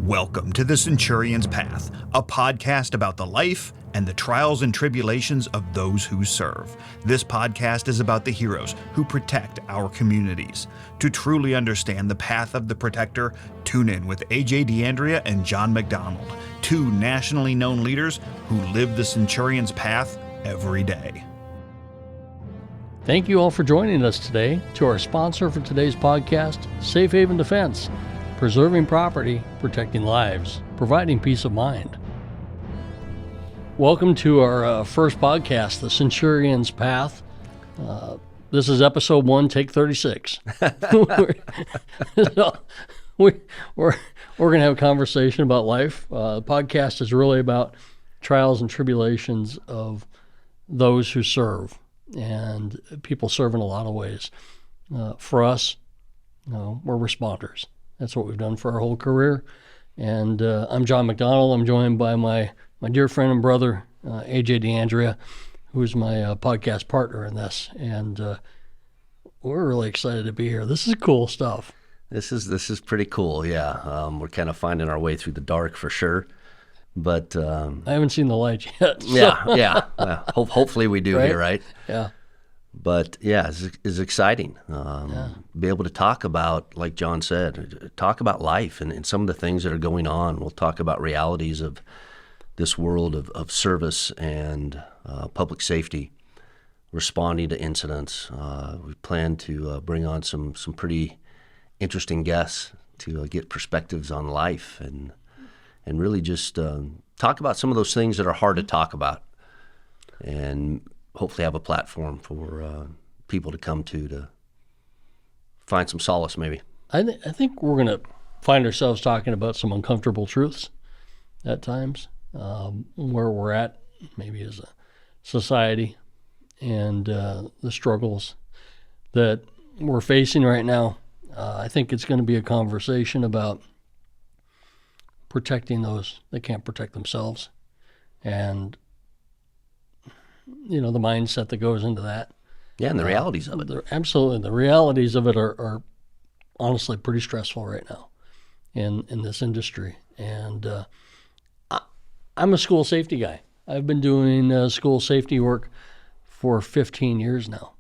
Welcome to the Centurion's Path, a podcast about the life and the trials and tribulations of those who serve. This podcast is about the heroes who protect our communities. To truly understand the path of the protector, tune in with AJ D'Andrea and John McDonald, two nationally known leaders who live the Centurion's Path every day. Thank you all for joining us today. To our sponsor for today's podcast, Safe Haven Defense, preserving property, protecting lives, providing peace of mind. Welcome to our first podcast, The Centurion's Path. This is episode 1, take 36. So we're going to have a conversation about life. The podcast is really about trials and tribulations of those who serve. And people serve in a lot of ways. For us, we're responders. That's what we've done for our whole career. And I'm John McDonald. I'm joined by my dear friend and brother, AJ D'Andrea, who's my podcast partner in this. And we're really excited to be here. This is cool stuff. This is pretty cool, yeah. We're kind of finding our way through the dark for sure. But I haven't seen the light yet. So. Yeah. Hopefully we do, right? Here, right? Yeah. But yeah, it's exciting. Be able to talk about, like John said, talk about life and some of the things that are going on. We'll talk about realities of this world of service and public safety, responding to incidents. We plan to bring on some pretty interesting guests to get perspectives on life and really just talk about some of those things that are hard to talk about, and hopefully have a platform for people to come to find some solace, maybe. I think we're going to find ourselves talking about some uncomfortable truths at times, where we're at maybe as a society and the struggles that we're facing right now. I think it's going to be a conversation about protecting those that can't protect themselves, and the mindset that goes into that. Yeah, and the realities of it. Absolutely. The realities of it are honestly pretty stressful right now in this industry. And I'm a school safety guy. I've been doing school safety work for 15 years now.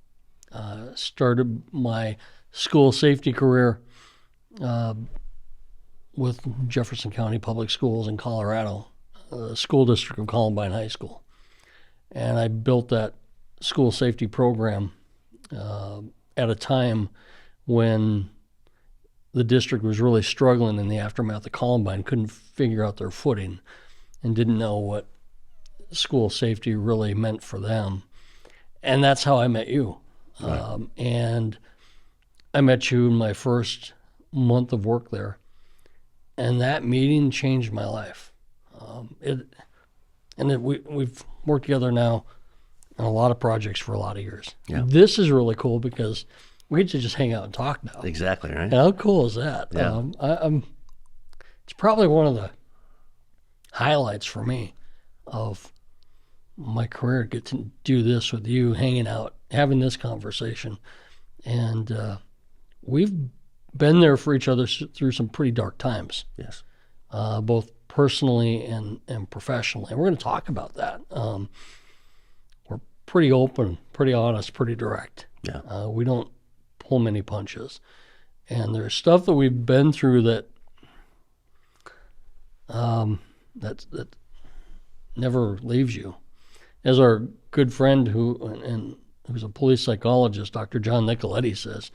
Started my school safety career with Jefferson County Public Schools in Colorado, the school district of Columbine High School. And I built that school safety program at a time when the district was really struggling in the aftermath of Columbine, couldn't figure out their footing and didn't know what school safety really meant for them. And that's how I met you. Right. And I met you in my first month of work there. And that meeting changed my life. We've worked together now on a lot of projects for a lot of years. Yeah. This is really cool because we get to just hang out and talk now. Exactly, right? And how cool is that? Yeah. It's probably one of the highlights for me of my career, get to do this with you, hanging out, having this conversation. And we've been there for each other through some pretty dark times. Yes. Both personally and professionally. And we're going to talk about that. We're pretty open, pretty honest, pretty direct. Yeah. We don't pull many punches. And there's stuff that we've been through that never leaves you. As our good friend who's a police psychologist, Dr. John Nicoletti, says,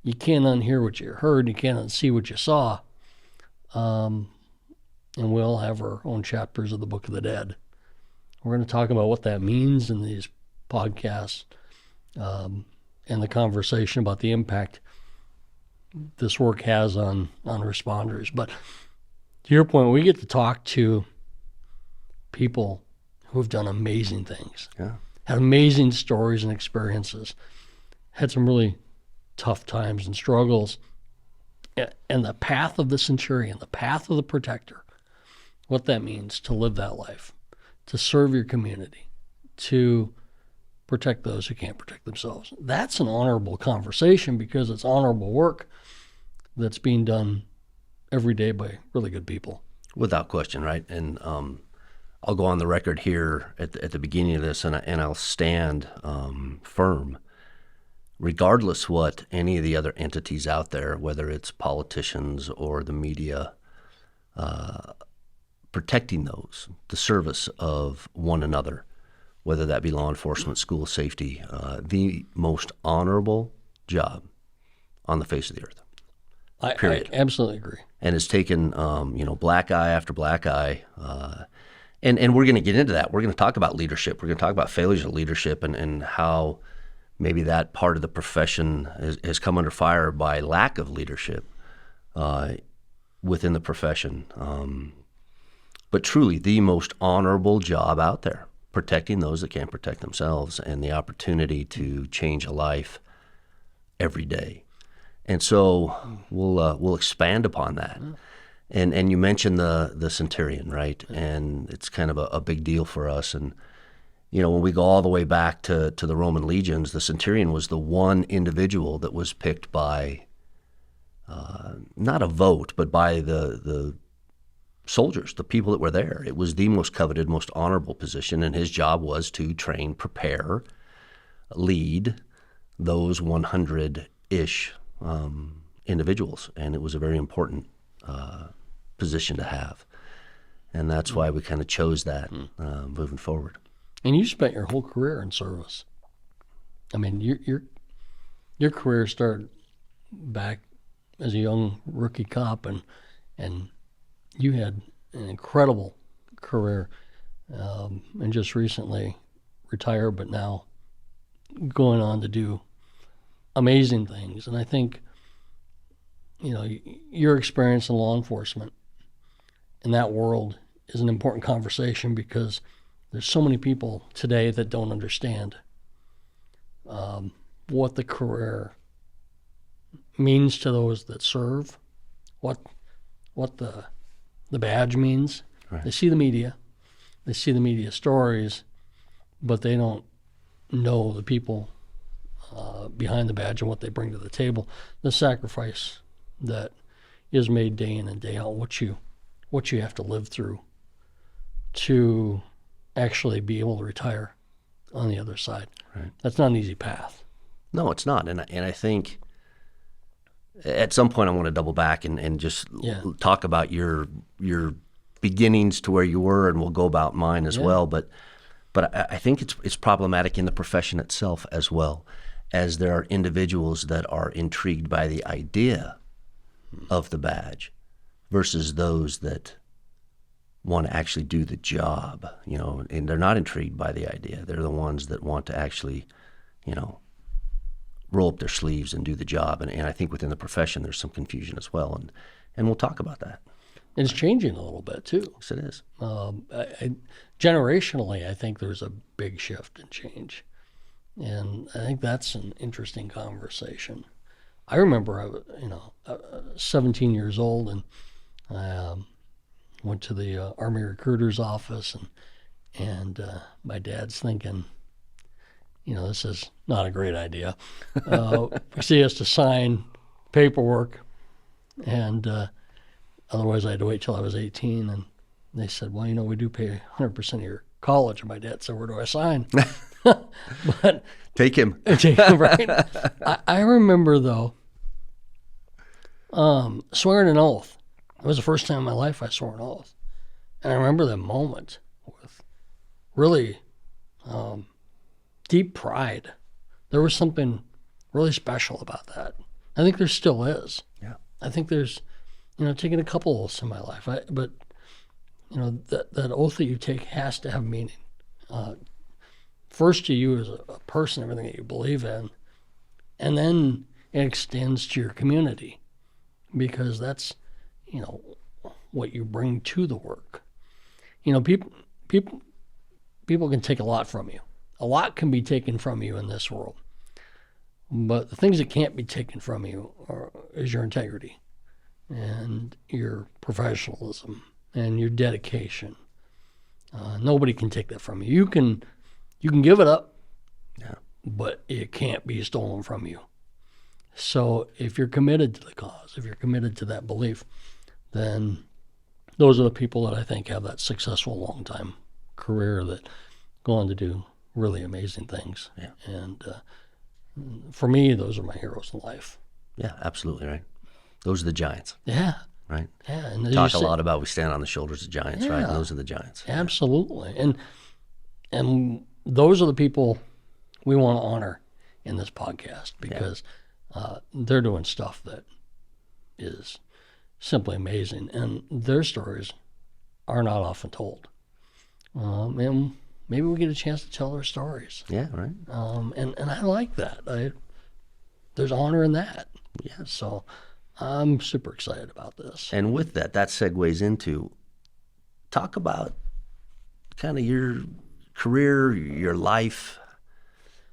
you can't unhear what you heard, you can't unsee what you saw. And we all have our own chapters of the Book of the Dead. We're going to talk about what that means in these podcasts, and the conversation about the impact this work has on responders. But to your point, we get to talk to people who have done amazing things, had amazing stories and experiences, had some really tough times and struggles, and the path of the centurion, the path of the protector, what that means to live that life, to serve your community, to protect those who can't protect themselves. That's an honorable conversation because it's honorable work that's being done every day by really good people. Without question, right? And I'll go on the record here at the beginning of this, and I'll stand firm, regardless what any of the other entities out there, whether it's politicians or the media, protecting those, the service of one another, whether that be law enforcement, school safety, the most honorable job on the face of the earth. I absolutely agree. And it's taken, black eye after black eye. And we're going to get into that. We're going to talk about leadership. We're going to talk about failures of leadership and how maybe that part of the profession has come under fire by lack of leadership within the profession. But truly, the most honorable job out there, protecting those that can't protect themselves, and the opportunity to change a life every day. And so we'll expand upon that. And you mentioned the centurion, right? And it's kind of a big deal for us. And when we go all the way back to the Roman legions, the centurion was the one individual that was picked by not a vote, but by the soldiers, the people that were there. It was the most coveted, most honorable position, and his job was to train, prepare, lead those 100-ish individuals, and it was a very important position to have, and that's why we kind of chose that moving forward. And you spent your whole career in service. I mean, your career started back as a young rookie cop, and you had an incredible career, and just recently retired, but now going on to do amazing things. And I think, your experience in law enforcement in that world is an important conversation, because there's so many people today that don't understand what the career means to those that serve, what the badge means. Right. They see the media stories, but they don't know the people behind the badge and what they bring to the table, the sacrifice that is made day in and day out, what you have to live through to actually be able to retire on the other side. Right. That's not an easy path. No, it's not. And I think at some point I want to double back and just talk about your beginnings to where you were, and we'll go about mine as well. But I think it's problematic in the profession itself as well, as there are individuals that are intrigued by the idea of the badge versus those that want to actually do the job, and they're not intrigued by the idea. They're the ones that want to actually, roll up their sleeves and do the job. And I think within the profession there's some confusion as well, and we'll talk about that. It's changing a little bit too. Yes, it is. Generationally, I think there's a big shift and change. And I think that's an interesting conversation. I remember I was, 17 years old, and I went to the Army recruiter's office, and my dad's thinking, this is not a great idea. He has to sign paperwork, and otherwise I had to wait till I was 18. And they said, well, we do pay 100% of your college. And my dad said, where do I sign? But Take him. Right? I remember, though, swearing an oath. It was the first time in my life I swore an oath. And I remember that moment with really deep pride. There was something really special about that. I think there still is. Yeah. I think there's, taking a couple oaths in my life. But that oath that you take has to have meaning. First to you as a person, everything that you believe in, and then it extends to your community, because that's, what you bring to the work. People can take a lot from you. A lot can be taken from you in this world, but the things that can't be taken from you is your integrity and your professionalism and your dedication. Nobody can take that from you. You can give it up, but it can't be stolen from you. So if you're committed to the cause, if you're committed to that belief, then those are the people that I think have that successful long-time career that go on to do really amazing things. Yeah. And for me, those are my heroes in life. Yeah, absolutely right. Those are the giants, Yeah. right? Yeah. And as Talk you a say, lot about we stand on the shoulders of giants, right? Yeah. Those are the giants. absolutely. And those are the people we want to honor in this podcast because they're doing stuff that is simply amazing, and their stories are not often told. And maybe we get a chance to tell their stories. Yeah, right. And I like that. There's honor in that. Yeah. So I'm super excited about this. And with that segues into talk about kind of your career, your life,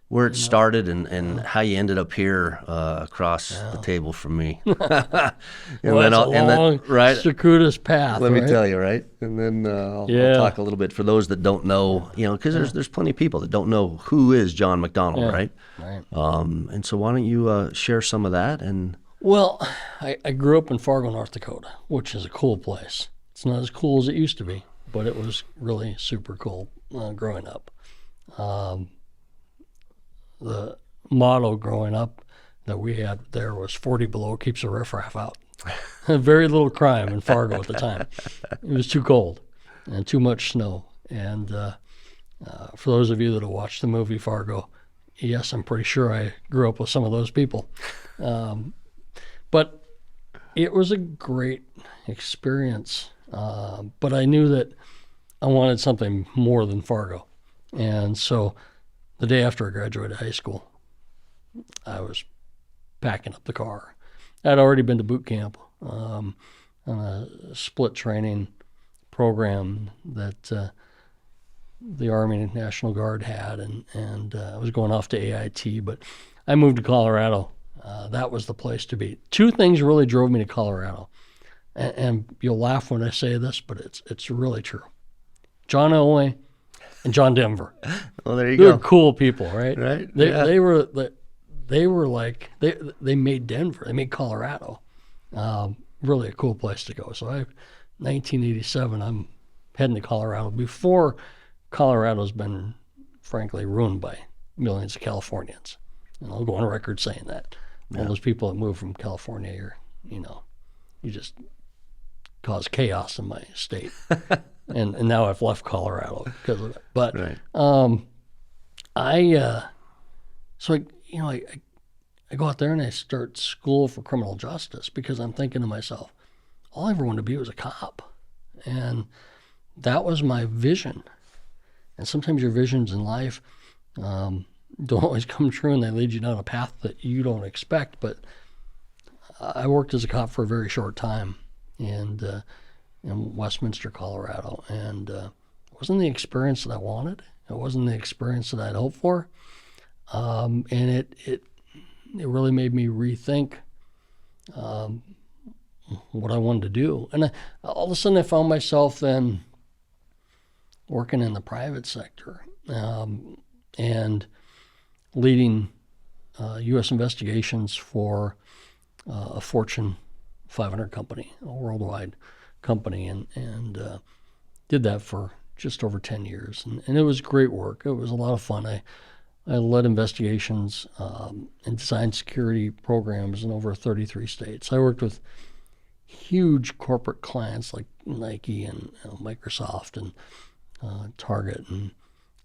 where it started, and how you ended up here across the table from me. Well, that's a long, right? circuitous path. Let me right? tell you, right? And then I'll talk a little bit for those that don't know, because there's plenty of people that don't know who is John McDonald, right? Right. And so why don't you share some of that? And Well, I grew up in Fargo, North Dakota, which is a cool place. It's not as cool as it used to be, but it was really super cool growing up. The motto growing up that we had there was 40 below keeps the riffraff out. Very little crime in Fargo at the time. It was too cold and too much snow. And for those of you that have watched the movie Fargo, yes, I'm pretty sure I grew up with some of those people. But it was a great experience. But I knew that I wanted something more than Fargo. And so the day after I graduated high school, I was packing up the car. I'd already been to boot camp on a split training program that the Army National Guard had, and I was going off to AIT, but I moved to Colorado. That was the place to be. Two things really drove me to Colorado, and you'll laugh when I say this, but it's really true. John Elway and John Denver. well, there you They're go. cool people, right? Right. They were like they made Denver, they made Colorado really a cool place to go. So 1987, I'm heading to Colorado before Colorado's been frankly ruined by millions of Californians. And I'll go on record saying that. All those people that move from California you just cause chaos in my state. and now I've left Colorado because of it. But Right. I go out there and I start school for criminal justice because I'm thinking to myself, all I ever wanted to be was a cop. And that was my vision. And sometimes your visions in life don't always come true, and they lead you down a path that you don't expect. But I worked as a cop for a very short time in Westminster, Colorado, and it wasn't the experience that I wanted. It wasn't the experience that I'd hoped for, and it really made me rethink what I wanted to do. And all of a sudden, I found myself then working in the private sector and leading U.S. investigations for a Fortune 500 company, a worldwide company, and did that for just over 10 years. And it was great work. It was a lot of fun. I led investigations and designed security programs in over 33 states. I worked with huge corporate clients like Nike and Microsoft and Target, and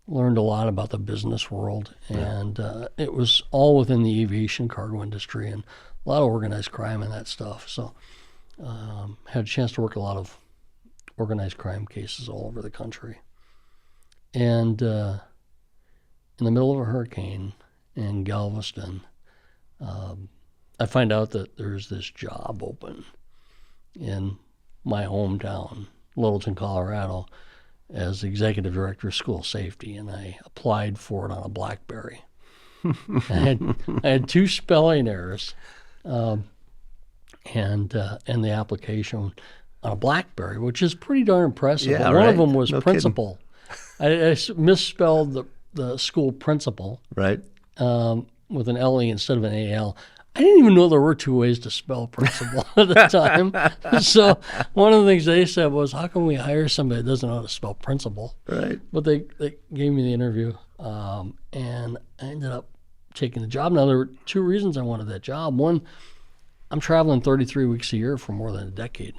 learned a lot about the business world. And it was all within the aviation cargo industry and a lot of organized crime and that stuff. So had a chance to work a lot of organized crime cases all over the country. And in the middle of a hurricane in Galveston, I find out that there's this job open in my hometown, Littleton, Colorado, as executive director of school safety, and I applied for it on a BlackBerry. I had 2 spelling errors, and the application on a BlackBerry, which is pretty darn impressive. Yeah, but one right. of them was No principal. I misspelled the school principal Right. with an LE instead of an AL. I didn't even know there were two ways to spell principal at the time. So one of the things they said was, how can we hire somebody that doesn't know how to spell principal? Right. But they gave me the interview, and I ended up taking the job. Now, there were two reasons I wanted that job. One, I'm traveling 33 weeks a year for more than a decade,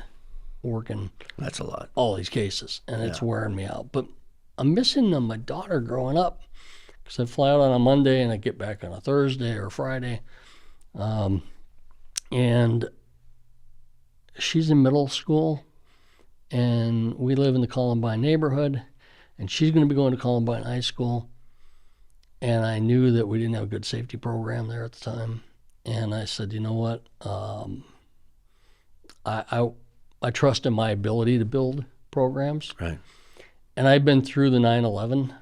working That's a lot. all these cases, and it's wearing me out. But I'm missing my daughter growing up, because I'd fly out on a Monday and I'd get back on a Thursday or Friday. And she's in middle school, and we live in the Columbine neighborhood, and she's going to be going to Columbine High School. And I knew that we didn't have a good safety program there at the time. And I said, you know what? I trust in my ability to build programs. Right. And I've been through the 9/11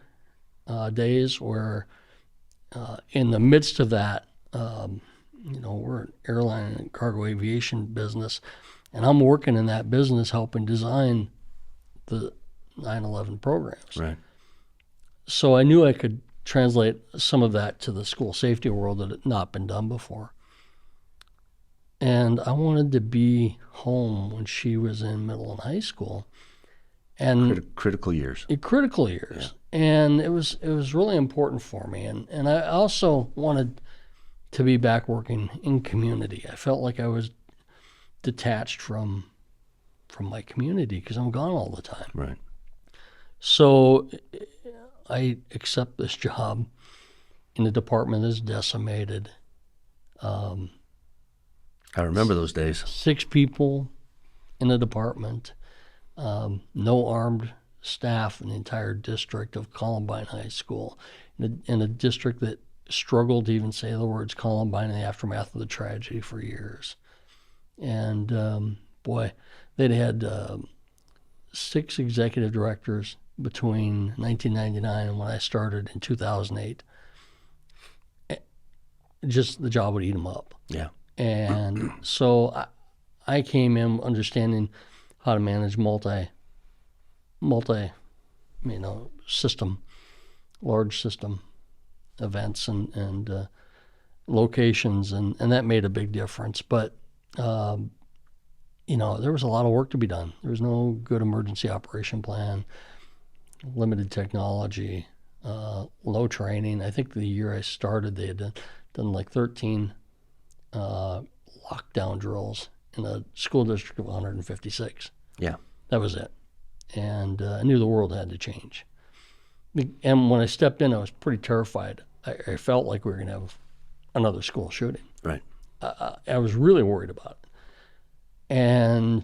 days where in the midst of that, we're an airline and cargo aviation business, and I'm working in that business helping design the 9/11 programs. Right. So I knew I could translate some of that to the school safety world that had not been done before. And I wanted to be home when she was in middle and high school. And Critical years. Critical years. Yeah. And it was really important for me. And I also wanted to be back working in community. I felt like I was detached from my community because I'm gone all the time. Right. So I accept this job in a department that's decimated. I remember those days. 6 people in the department, no armed staff in the entire district of Columbine High School, in a district that struggled to even say the words Columbine in the aftermath of the tragedy for years. And boy, they'd had 6 executive directors between 1999 and when I started in 2008. Just the job would eat them up. Yeah. And so I came in understanding how to manage multi system, large system events and locations, and that made a big difference. But there was a lot of work to be done. There was no good emergency operation plan, limited technology, low training. I think the year I started, they had done like 13 lockdown drills in a school district of 156. Yeah. That was it. And I knew the world had to change. And when I stepped in, I was pretty terrified. I felt like we were going to have another school shooting. Right. I was really worried about it. And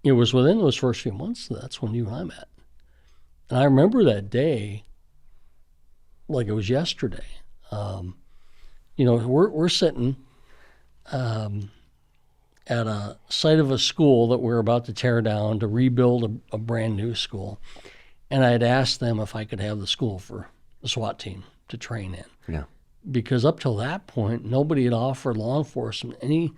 it was within those first few months that's when you and I met. And I remember that day like it was yesterday. We're sitting at a site of a school that we're about to tear down to rebuild a brand new school. And I had asked them if I could have the school for the SWAT team to train in. Yeah. Because up till that point, nobody had offered law enforcement any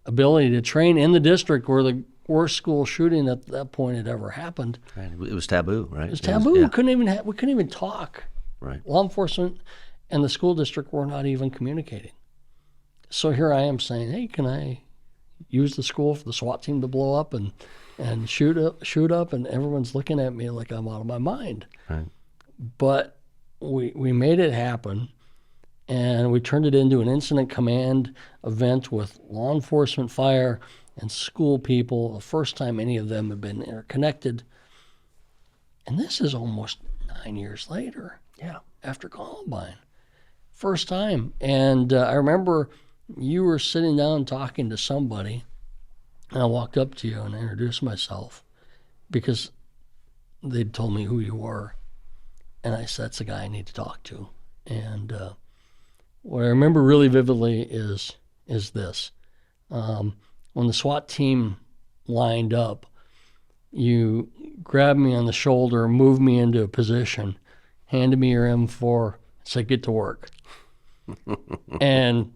ability to train in the district where the worst school shooting at that point had ever happened. Right. It was taboo, right? It was taboo. We couldn't even talk. Right. Law enforcement and the school district were not even communicating. So here I am saying, hey, can I use the school for the SWAT team to blow up and shoot up? And everyone's looking at me like I'm out of my mind. Right. But we made it happen, and we turned it into an incident command event with law enforcement, fire, and school people, the first time any of them have been interconnected. And this is almost 9 years later. Yeah. After Columbine. First time. And I remember you were sitting down talking to somebody, and I walked up to you and introduced myself because they'd told me who you were. And I said, that's the guy I need to talk to. And what I remember really vividly is this. When the SWAT team lined up, you grabbed me on the shoulder, moved me into a position, handed me your M4, said, get to work. And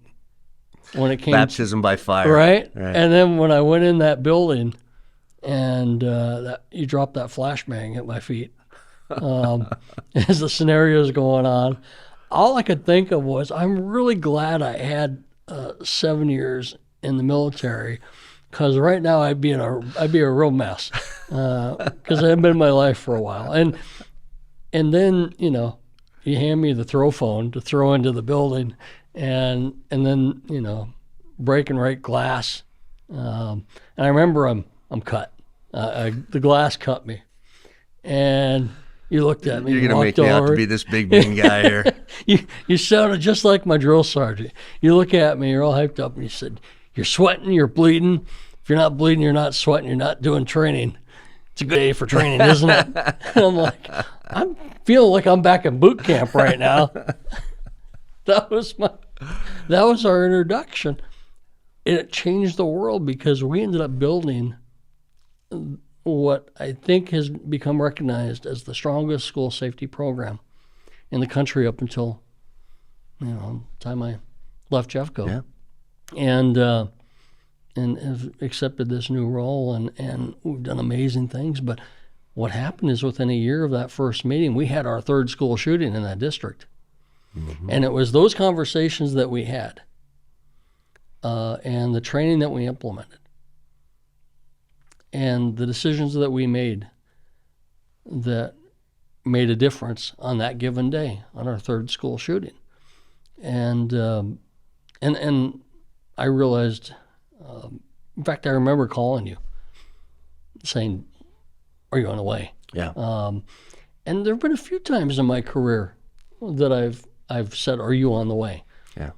when it came baptism by fire. Right? And then when I went in that building and you dropped that flashbang at my feet as the scenario's going on, all I could think of was, I'm really glad I had 7 years in the military, because right now I'd be a real mess, because I haven't been in my life for a while. And then, you know, you hand me the throw phone to throw into the building, and then, you know, break and right glass. And I remember I'm cut. The glass cut me, and you looked at me. You're gonna make me out to be this big mean guy here. You sounded just like my drill sergeant. You look at me, you're all hyped up, and you said, "You're sweating, you're bleeding. If you're not bleeding, you're not sweating, you're not doing training. It's a good day for training, isn't it?" And I'm like, I'm feeling like I'm back in boot camp right now. That was our introduction. And it changed the world, because we ended up building what I think has become recognized as the strongest school safety program in the country up until, you know, the time I left Jeffco. Yeah. And have accepted this new role, and we've done amazing things. But what happened is, within a year of that first meeting, we had our third school shooting in that district. Mm-hmm. And it was those conversations that we had, and the training that we implemented, and the decisions that we made that made a difference on that given day, on our third school shooting. And I realized, in fact, I remember calling you saying, "Are you on the way?" Yeah. And there have been a few times in my career that I've said, "Are you on the way?" Yeah.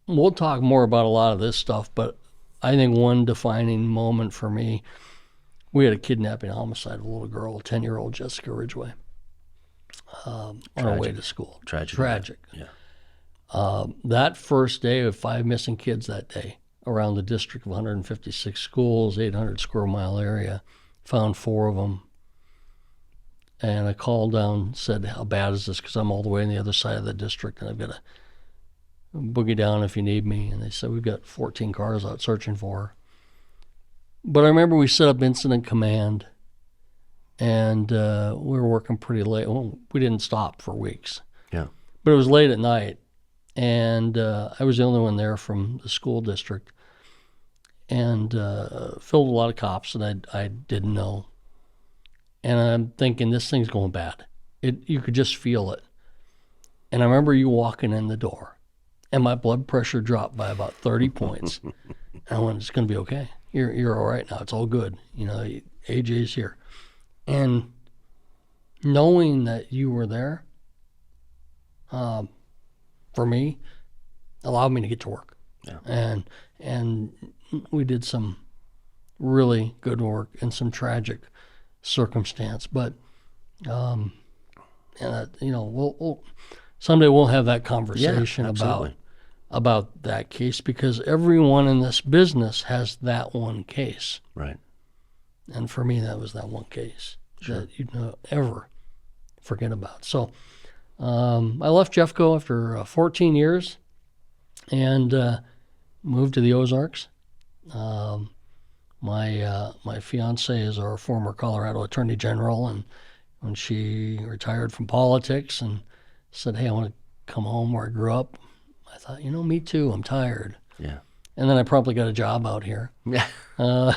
We'll talk more about a lot of this stuff, but I think one defining moment for me, we had a kidnapping homicide of a little girl, 10-year-old Jessica Ridgway, on her way to school. Tragic. Yeah. That first day, of 5 missing kids that day around the district of 156 schools, 800 square mile area, found 4 of them. And I called down, said, "How bad is this? Because I'm all the way on the other side of the district, and I've got to boogie down if you need me." And they said, "We've got 14 cars out searching for her." But I remember we set up incident command, and we were working pretty late. Well, we didn't stop for weeks. Yeah. But it was late at night, and I was the only one there from the school district, and filled a lot of cops that I didn't know. And I'm thinking, this thing's going bad. You could just feel it. And I remember you walking in the door, and my blood pressure dropped by about 30 points. And I went, "It's going to be okay. You're all right now. It's all good. You know, AJ's here." And knowing that you were there, for me, allowed me to get to work. Yeah. And we did some really good work in some tragic circumstance. But, you know, we'll someday we'll have that conversation about that case, because everyone in this business has that one case. Right. And for me, that was that one case that you'd ever forget about. So I left Jeffco after 14 years and moved to the Ozarks. My fiance is our former Colorado Attorney General, and when she retired from politics and said, "Hey, I want to come home where I grew up," I thought, me too. I'm tired. Yeah. And then I promptly got a job out here. Yeah. No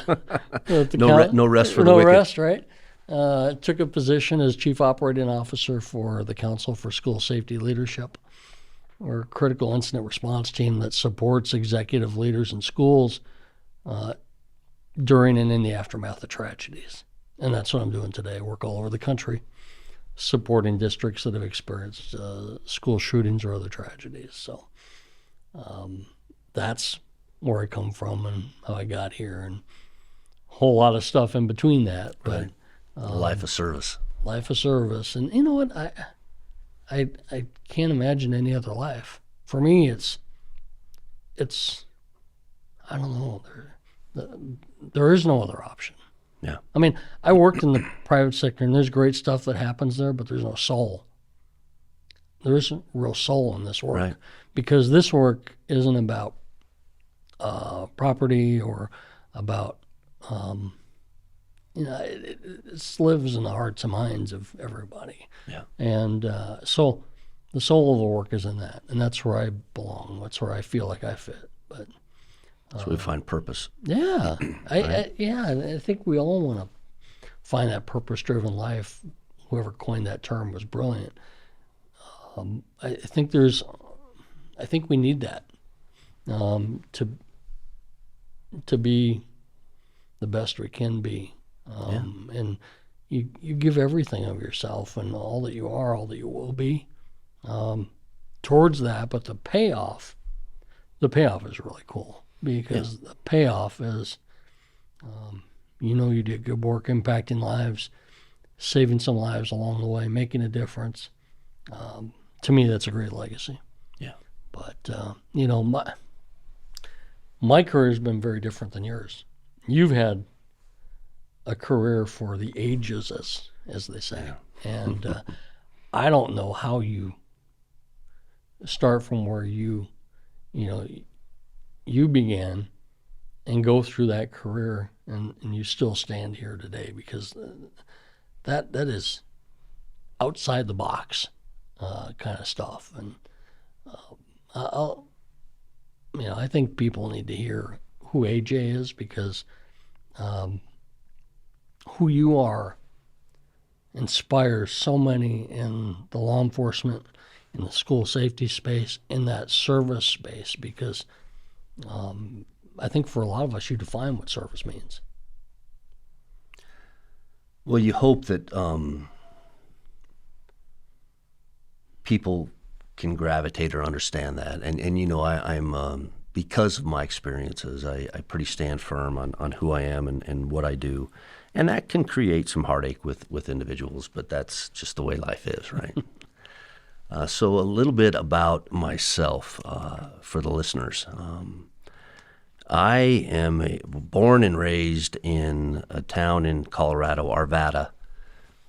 rest for the wicked. No rest, right? Took a position as Chief Operating Officer for the Council for School Safety Leadership. We're a critical incident response team that supports executive leaders in schools during and in the aftermath of tragedies. And that's what I'm doing today. I work all over the country supporting districts that have experienced school shootings or other tragedies. So that's where I come from and how I got here, and a whole lot of stuff in between that. But life of service. Life of service. And you know what? I can't imagine any other life. For me, it's I don't know. There is no other option. Yeah. I mean, I worked in the private sector, and there's great stuff that happens there, but there's no soul. There isn't real soul in this work. Right. Because this work isn't about property or about, it lives in the hearts and minds of everybody. Yeah. And so the soul of the work is in that, and that's where I belong. That's where I feel like I fit. But so we find purpose. yeah, Right. I think we all want to find that purpose-driven life. Whoever coined that term was brilliant. I think we need that to be the best we can be, and you give everything of yourself and all that you are, all that you will be, towards that. But the payoff is really cool, because the payoff is, you did good work impacting lives, saving some lives along the way, making a difference. To me, that's a great legacy. Yeah. But, my career has been very different than yours. You've had a career for the ages, as they say. Yeah. And I don't know how you start from where you began and go through that career and you still stand here today, because that is outside the box kind of stuff. And I think people need to hear who AJ is, because who you are inspires so many in the law enforcement, in the school safety space, in that service space, because I think for a lot of us, you define what service means. Well, you hope that people can gravitate or understand that. And I'm because of my experiences, I pretty stand firm on who I am and what I do. And that can create some heartache with individuals, but that's just the way life is, right? So a little bit about myself for the listeners. I am born and raised in a town in Colorado, Arvada,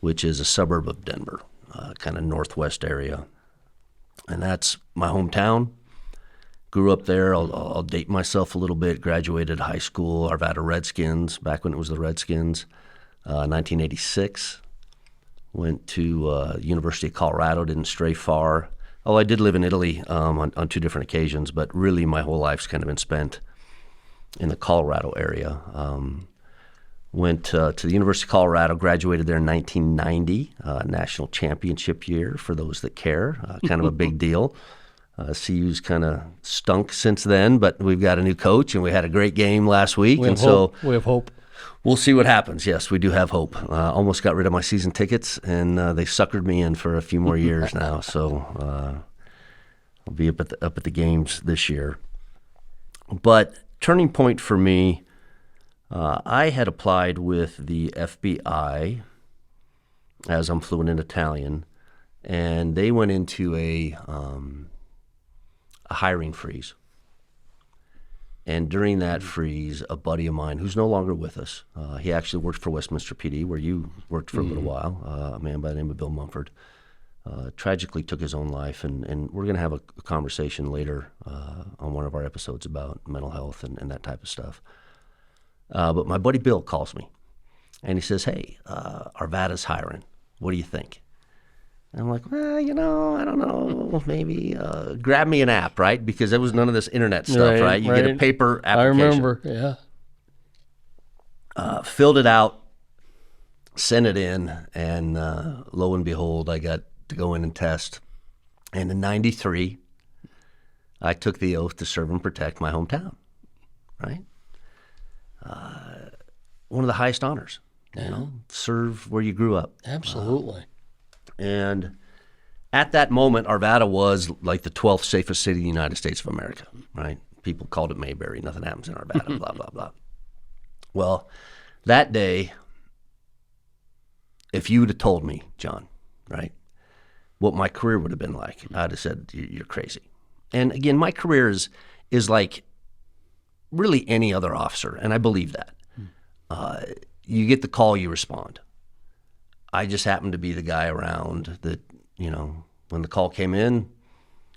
which is a suburb of Denver, kind of northwest area. And that's my hometown. Grew up there. I'll date myself a little bit. Graduated high school, Arvada Redskins, back when it was the Redskins, 1986. Went to University of Colorado, didn't stray far. Oh, I did live in Italy on two different occasions, but really my whole life's kind of been spent in the Colorado area. Went to the University of Colorado, graduated there in 1990, national championship year for those that care, kind of a big deal. CU's kind of stunk since then, but we've got a new coach, and we had a great game last week. We have hope. We'll see what happens. Yes, we do have hope. Almost got rid of my season tickets, and they suckered me in for a few more years now. So I'll be up at the games this year. But turning point for me, I had applied with the FBI, as I'm fluent in Italian, and they went into a hiring freeze. And during that freeze, a buddy of mine, who's no longer with us, he actually worked for Westminster PD, where you worked for a little while, a man by the name of Bill Mumford, tragically took his own life. And we're going to have a conversation later on one of our episodes about mental health and that type of stuff. But my buddy Bill calls me, and he says, "Hey, Arvada's hiring. What do you think?" And I'm like, "Well, I don't know. Maybe grab me an app, right? Because there was none of this internet stuff, right? You get a paper application." I remember, yeah. Filled it out, sent it in, and lo and behold, I got to go in and test. And in '93, I took the oath to serve and protect my hometown, right? One of the highest honors, serve where you grew up. Absolutely. And at that moment, Arvada was like the 12th safest city in the United States of America, right? People called it Mayberry. Nothing happens in Arvada, blah, blah, blah. Well, that day, if you would have told me, John, right, what my career would have been like, I'd have said, you're crazy. And again, my career is like really any other officer, and I believe that. You get the call, you respond. I just happened to be the guy around that, when the call came in,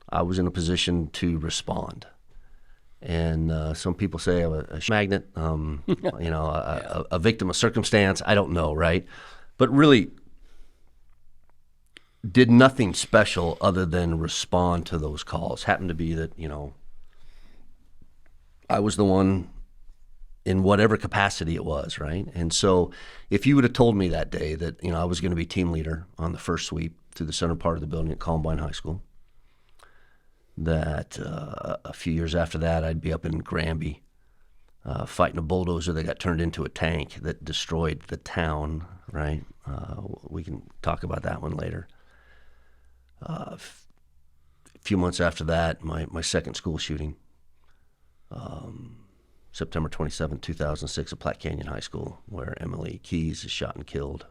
I was in a position to respond. And some people say I'm a magnet, a victim of circumstance. I don't know, right? But really, did nothing special other than respond to those calls. Happened to be that, I was the one in whatever capacity it was, right? And so if you would have told me that day that, I was going to be team leader on the first sweep through the center part of the building at Columbine High School, that a few years after that I'd be up in Granby fighting a bulldozer that got turned into a tank that destroyed the town, right? We can talk about that one later. A few months after that, my second school shooting, September 27, 2006 at Platte Canyon High School, where Emily Keys is shot and killed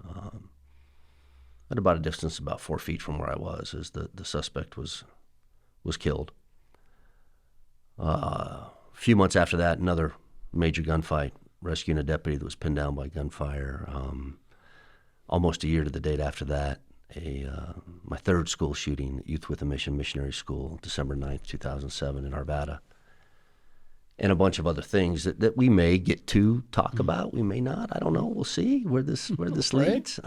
at about a distance about 4 feet from where I was as the suspect was killed. A few months after that, another major gunfight, rescuing a deputy that was pinned down by gunfire. Almost a year to the date after that, my third school shooting at Youth with a Mission Missionary School, December 9th, 2007 in Arvada. And a bunch of other things that we may get to talk about. We may not. I don't know. We'll see where this leads.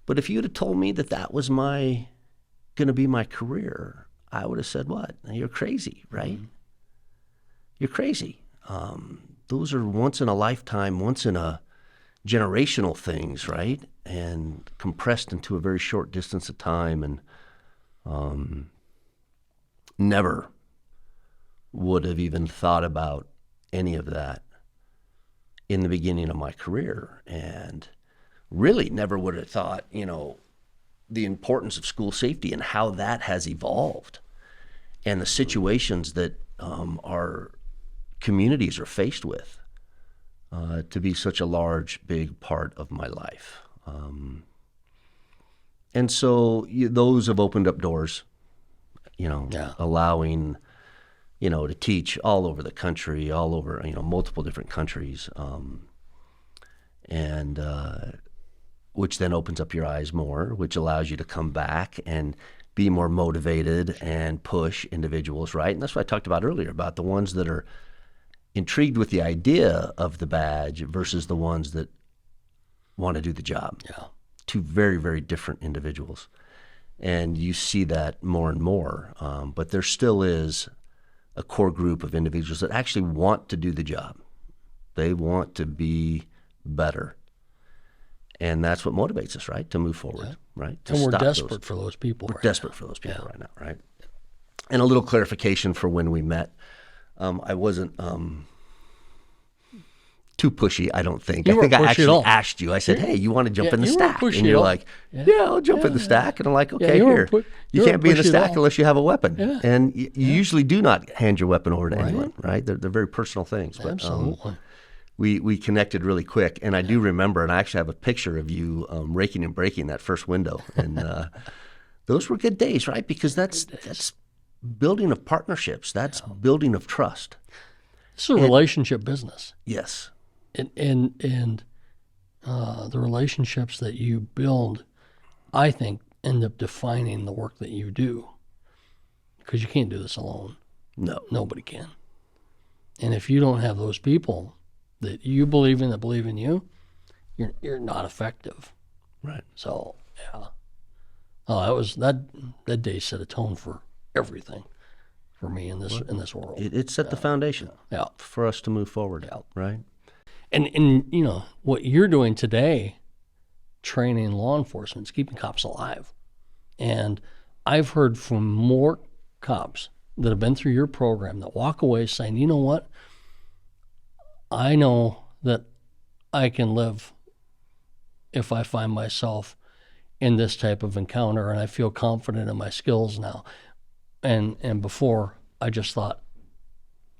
But if you had told me that was going to be my career, I would have said, what? You're crazy, right? Mm-hmm. You're crazy. Those are once in a lifetime, once in a generational things, right? And compressed into a very short distance of time, and never would have even thought about any of that in the beginning of my career, and really never would have thought, the importance of school safety and how that has evolved, and the situations that our communities are faced with, to be such a large, big part of my life. And so those have opened up doors, allowing, to teach all over the country, all over, multiple different countries, and which then opens up your eyes more, which allows you to come back and be more motivated and push individuals, right? And that's what I talked about earlier, about the ones that are intrigued with the idea of the badge versus the ones that want to do the job. Yeah. Two very, very different individuals. And you see that more and more. But there still is a core group of individuals that actually want to do the job. They want to be better. And that's what motivates us, right? To move forward, right? And we're desperate for those people. We're desperate for those people right now, right? And a little clarification for when we met. I wasn't too pushy, I don't think. I think I actually asked you. I said, hey, you want to jump in the stack? And you're like, I'll jump in the stack. And I'm like, okay, here. You can't be in the stack unless you have a weapon. Yeah. And you usually do not hand your weapon over to anyone, right? They're very personal things. But, absolutely. We connected really quick. And I do remember, and I actually have a picture of you raking and breaking that first window. And those were good days, right? Because that's building of partnerships. That's building of trust. It's a relationship business. Yes. And the relationships that you build, I think, end up defining the work that you do. Because you can't do this alone. No. Nobody can. And if you don't have those people that you believe in, that believe in you, you're not effective. Right. So, yeah. Oh, that day set a tone for everything for me in this world. It set the foundation for us to move forward, right? And what you're doing today, training law enforcement, is keeping cops alive. And I've heard from more cops that have been through your program that walk away saying, you know what, I know that I can live if I find myself in this type of encounter, and I feel confident in my skills now. And before, I just thought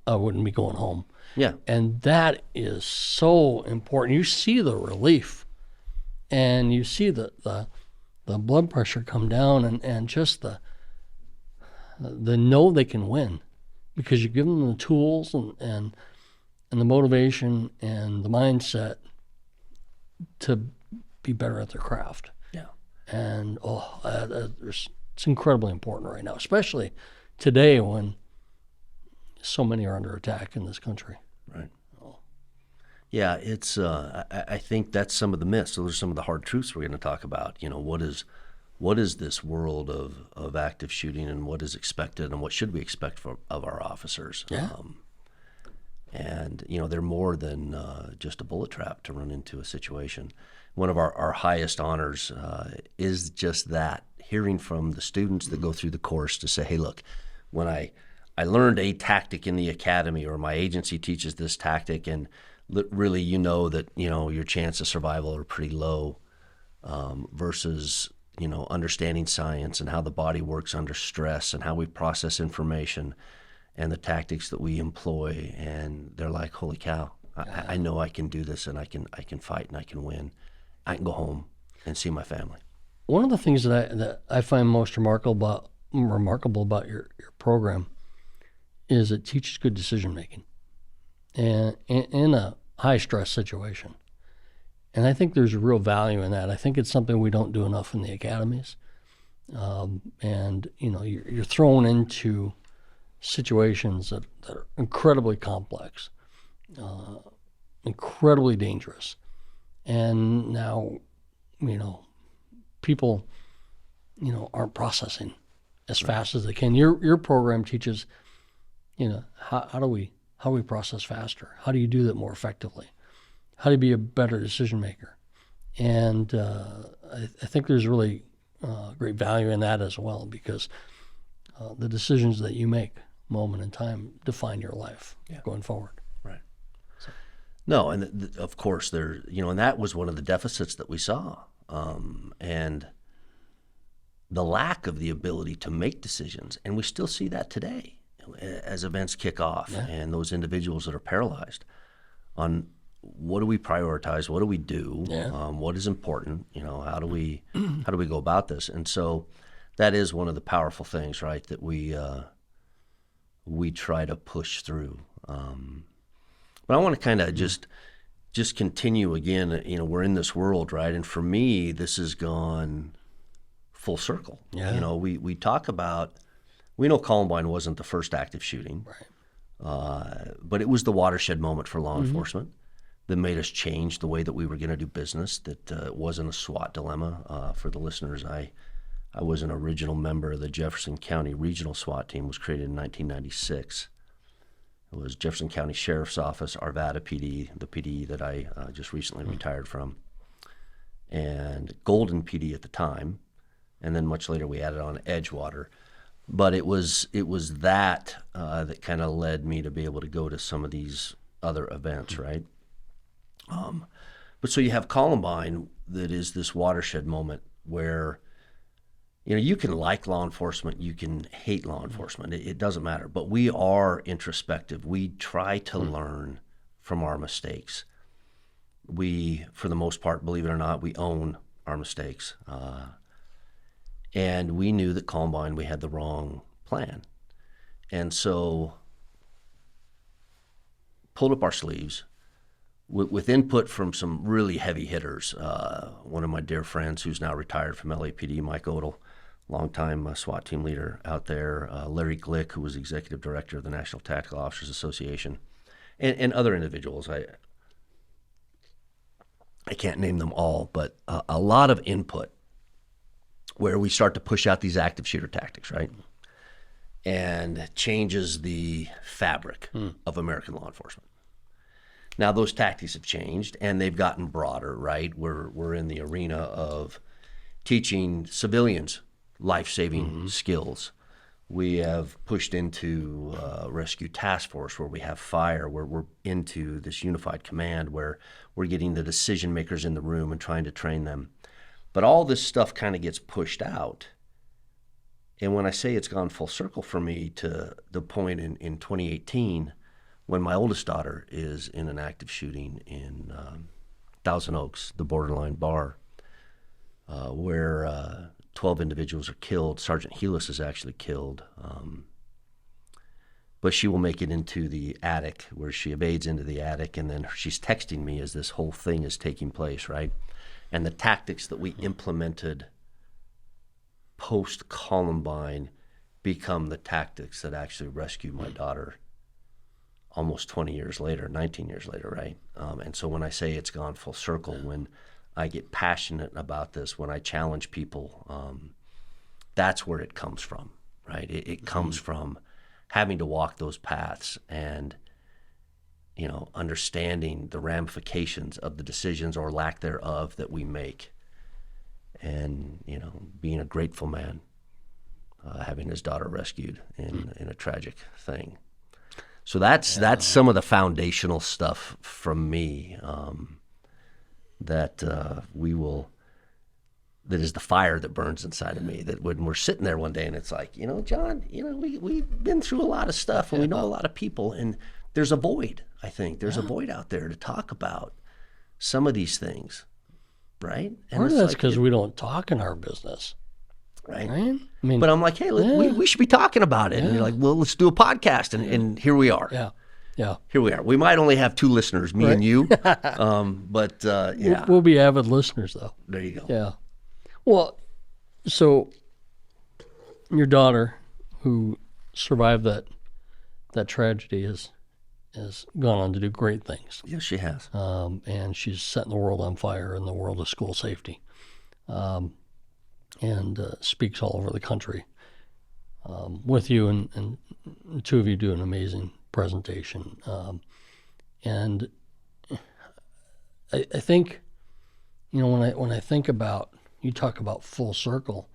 I wouldn't be going home. Yeah. And that is so important. You see the relief, and you see the blood pressure come down, and just the know they can win, because you give them the tools and the motivation and the mindset to be better at their craft. Yeah. And it's incredibly important right now, especially today when so many are under attack in this country. Right. Yeah, it's. I think that's some of the myths. Those are some of the hard truths we're going to talk about. What what is this world of active shooting, and what is expected, and what should we expect of our officers? Yeah. And, they're more than just a bullet trap to run into a situation. One of our highest honors is just that, hearing from the students that go through the course to say, hey, look, when I learned a tactic in the academy, or my agency teaches this tactic, and really that, your chance of survival are pretty low, versus, understanding science and how the body works under stress and how we process information and the tactics that we employ. And they're like, holy cow, I know I can do this, and I can fight, and I can win. I can go home and see my family. One of the things that I find most remarkable about your program is it teaches good decision making, and in a high stress situation. And I think there's a real value in that. I think it's something we don't do enough in the academies. And you're thrown into situations that are incredibly complex, incredibly dangerous. And now, people, aren't processing as fast as they can. Your program teaches, how do we process faster? How do you do that more effectively? How do you be a better decision maker? And I think there's really great value in that as well, because the decisions that you make moment in time define your life going forward. Right. No, and of course there, and that was one of the deficits that we saw, and the lack of the ability to make decisions, and we still see that today as events kick off, and those individuals that are paralyzed on what do we prioritize, what do we do, what is important, how do we go about this, and so that is one of the powerful things, right, that we try to push through. But I want to kind of just continue again. We're in this world, right? And for me, this has gone full circle. Yeah. We talk about, we know Columbine wasn't the first active shooting, Right. But it was the watershed moment for law enforcement that made us change the way that we were going to do business. That it wasn't a SWAT dilemma. For the listeners, I was an original member of the Jefferson County Regional SWAT Team. Was created in 1996. It was Jefferson County Sheriff's Office, Arvada PD, the PD that I just recently retired from, and Golden PD at the time, and then much later we added on Edgewater. But it was that that kind of led me to be able to go to some of these other events, right? But so you have Columbine, that is this watershed moment where you can like law enforcement, you can hate law enforcement. It doesn't matter. But we are introspective. We try to learn from our mistakes. We, for the most part, believe it or not, we own our mistakes. And we knew that Columbine, we had the wrong plan. And so pulled up our sleeves with input from some really heavy hitters. One of my dear friends who's now retired from LAPD, Mike Odell, longtime SWAT team leader out there, Larry Glick, who was executive director of the National Tactical Officers Association, and other individuals. I can't name them all, but a lot of input where we start to push out these active shooter tactics, right? And changes the fabric of American law enforcement. Now those tactics have changed and they've gotten broader, right? We're in the arena of teaching civilians life-saving skills. We have pushed into rescue task force where we have fire, where we're into this unified command where we're getting the decision makers in the room and trying to train them. But all this stuff kind of gets pushed out. And when I say it's gone full circle for me to the point in 2018 when my oldest daughter is in an active shooting in Thousand Oaks, the Borderline Bar, where 12 individuals are killed. Sergeant Helis is actually killed. But she will make it into the attic where she evades into the attic, and then she's texting me as this whole thing is taking place, right? And the tactics that we implemented post-Columbine become the tactics that actually rescued my daughter almost 20 years later, 19 years later, right? And so when I say it's gone full circle, when I get passionate about this, when I challenge people, that's where it comes from, right? It comes from having to walk those paths and, understanding the ramifications of the decisions or lack thereof that we make. And, being a grateful man, having his daughter rescued in a tragic thing. So that's some of the foundational stuff from me, that that is the fire that burns inside of me, that when we're sitting there one day and it's like, John, we've been through a lot of stuff and we know a lot of people, and there's a void, I think. There's a void out there to talk about some of these things, right? And Part of that's because we don't talk in our business. Right. I mean, but I'm like, hey, we should be talking about it. And you're like, well, let's do a podcast. And here we are. Yeah. Yeah. Here we are. We might only have 2 listeners, me and you. But yeah. We'll be avid listeners, though. There you go. Yeah. Well, so your daughter, who survived that tragedy, has gone on to do great things. Yes, she has. And she's setting the world on fire in the world of school safety. And speaks all over the country with you, and the two of you do an amazing presentation. And I think, when I think about, you talk about full circle,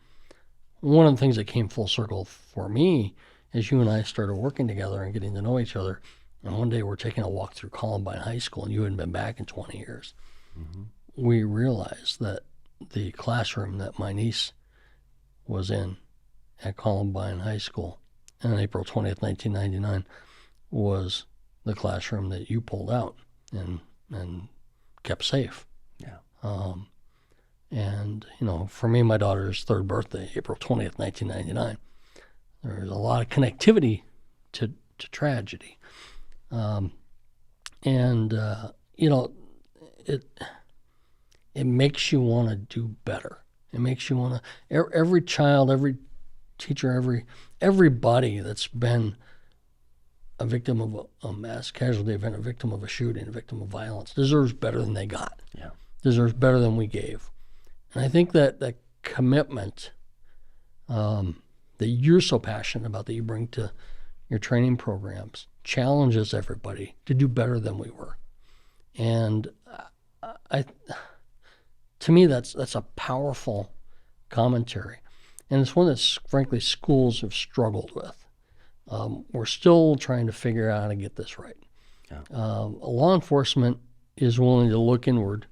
one of the things that came full circle for me is you and I started working together and getting to know each other. And one day we're taking a walk through Columbine High School, and you hadn't been back in 20 years. Mm-hmm. We realized that the classroom that my niece was in at Columbine High School on April 20th, 1999, was the classroom that you pulled out and kept safe. Yeah. And, for me, my daughter's 3rd birthday, April 20th, 1999, there's a lot of connectivity to tragedy. It makes you want to do better. It makes you want to, every child, every teacher, everybody that's been a victim of a mass casualty event, a victim of a shooting, a victim of violence, deserves better than they got. Yeah. Deserves better than we gave. And I think that commitment that you're so passionate about, that you bring to your training programs, challenges everybody to do better than we were. And to me, that's a powerful commentary. And it's one that, frankly, schools have struggled with. We're still trying to figure out how to get this right. Yeah. Law enforcement is willing to look inward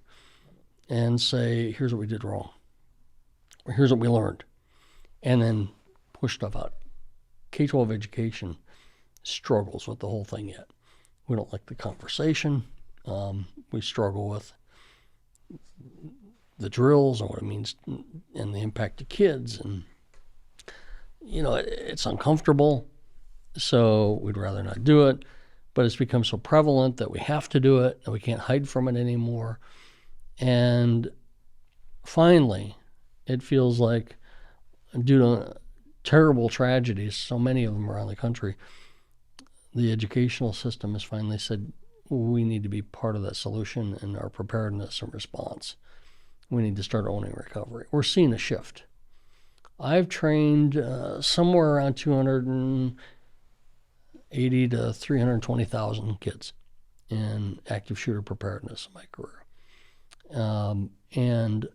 and say, here's what we did wrong, or here's what we learned, and then push stuff out. K-12 education struggles with the whole thing yet. We don't like the conversation. We struggle with the drills and what it means and the impact to kids. And, it's uncomfortable, so we'd rather not do it. But it's become so prevalent that we have to do it, and we can't hide from it anymore. And finally, it feels like, due to terrible tragedies, so many of them around the country, the educational system has finally said, we need to be part of that solution in our preparedness and response. We need to start owning recovery. We're seeing a shift. I've trained somewhere around 280 to 320,000 kids in active shooter preparedness in my career. And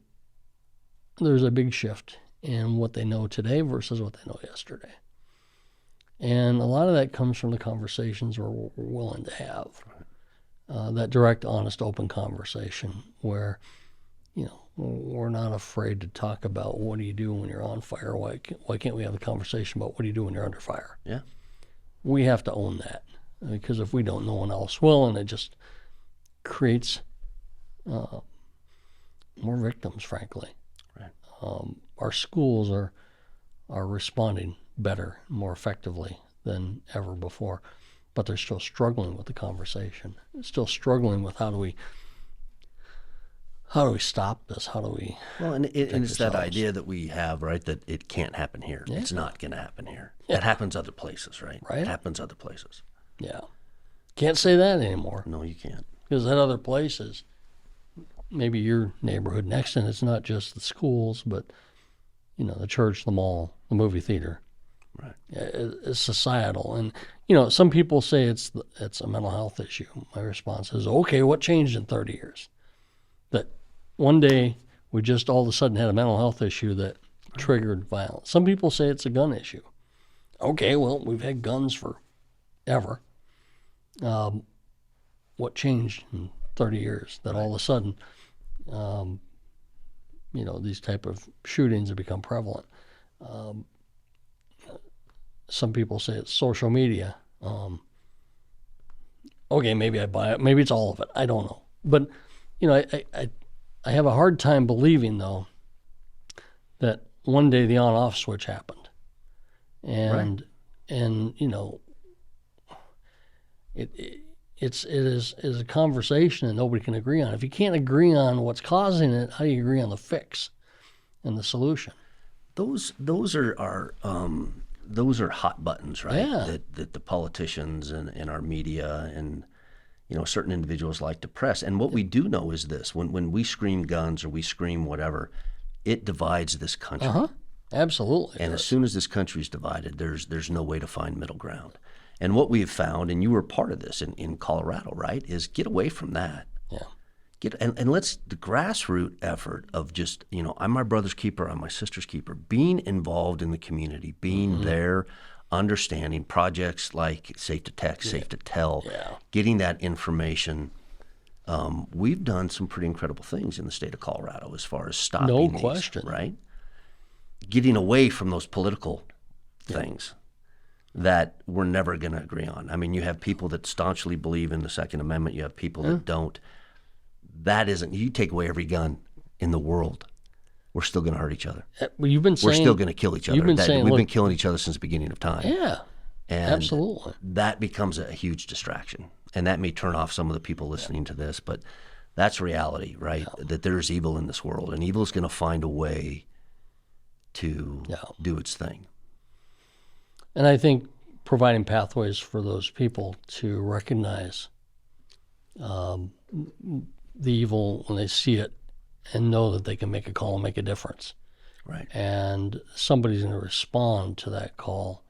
there's a big shift in what they know today versus what they know yesterday. And a lot of that comes from the conversations we're willing to have. That direct, honest, open conversation where, we're not afraid to talk about what do you do when you're on fire. Why can't we have a conversation about what do you do when you're under fire? Yeah. We have to own that, because if we don't, no one else will, and it just creates more victims, frankly. Right. Our schools are responding better, more effectively than ever before, but they're still struggling with the conversation. Still struggling with how do we stop this? How do we? Well, and it's that idea that we have, right, that it can't happen here. Yeah. It's not going to happen here. Yeah. It happens other places, right? Right. It happens other places. Yeah. Can't say that anymore. No, you can't. Because that other place is maybe your neighborhood next, and it's not just the schools, but the church, the mall, the movie theater. Right. It's societal, and some people say it's a mental health issue. My response is, okay, what changed in 30 years? That one day we just all of a sudden had a mental health issue that triggered violence. Some people say it's a gun issue. Okay, well, we've had guns forever. What changed in 30 years that all of a sudden, these type of shootings have become prevalent? Some people say it's social media. Okay, maybe I buy it. Maybe it's all of it. I don't know. But, I have a hard time believing, though, that one day the on-off switch happened. And it is a conversation that nobody can agree on. If you can't agree on what's causing it, how do you agree on the fix and the solution? Those are hot buttons, right? Yeah. That the politicians and our media and certain individuals like to press. And what we do know is this: when we scream guns or we scream whatever, it divides this country. Absolutely. And as soon as this country is divided, there's no way to find middle ground. And what we have found, and you were part of this in Colorado, right, is get away from that. Yeah. And let's the grassroots effort of just, I'm my brother's keeper, I'm my sister's keeper, being involved in the community, being there, understanding projects like Safe to Text, Safe to Tell, getting that information. We've done some pretty incredible things in the state of Colorado as far as stopping No question. these, right? Getting away from those political things that we're never going to agree on. I mean, you have people that staunchly believe in the Second Amendment. You have people that don't. That isn't. You take away every gun in the world, we're still going to hurt each other. Well, you've been saying, we're still going to kill each other. You've been saying, we've been killing each other since the beginning of time. Yeah, and absolutely. That becomes a huge distraction. And that may turn off some of the people listening to this, but that's reality, right? Yeah. That there's evil in this world, and evil is going to find a way to do its thing. And I think providing pathways for those people to recognize the evil when they see it and know that they can make a call and make a difference. Right. And somebody's going to respond to that call